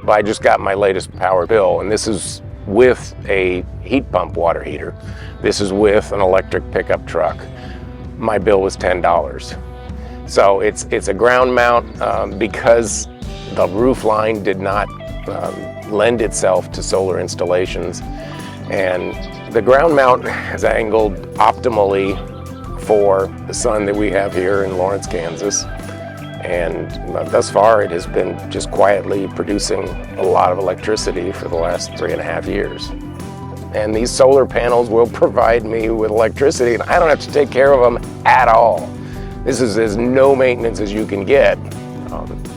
But I just got my latest power bill, and this is with a heat pump water heater. This is with an electric pickup truck. My bill was $10. So it's a ground mount because the roof line did not lend itself to solar installations. And the ground mount is angled optimally for the sun that we have here in Lawrence, Kansas. And thus far, it has been just quietly producing a lot of electricity for the last 3.5 years. And these solar panels will provide me with electricity, and I don't have to take care of them at all. This is as no maintenance as you can get.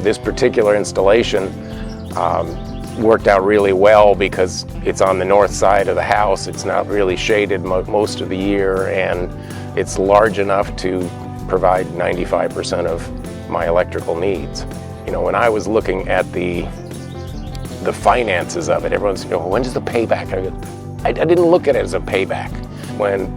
This particular installation worked out really well because it's on the north side of the house. It's not really shaded most of the year, and it's large enough to provide 95% of my electrical needs. You know, when I was looking at the finances of it, everyone's, you know, when does the payback? I didn't look at it as a payback. When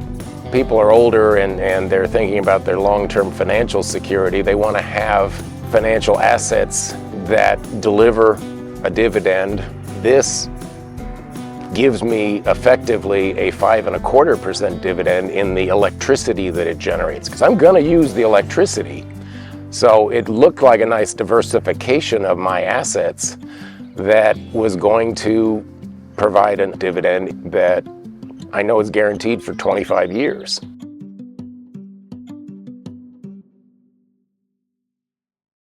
people are older and they're thinking about their long-term financial security, they want to have financial assets that deliver a dividend. This gives me effectively a 5.25% dividend in the electricity that it generates, because I'm going to use the electricity. So it looked like a nice diversification of my assets that was going to provide a dividend that I know is guaranteed for 25 years.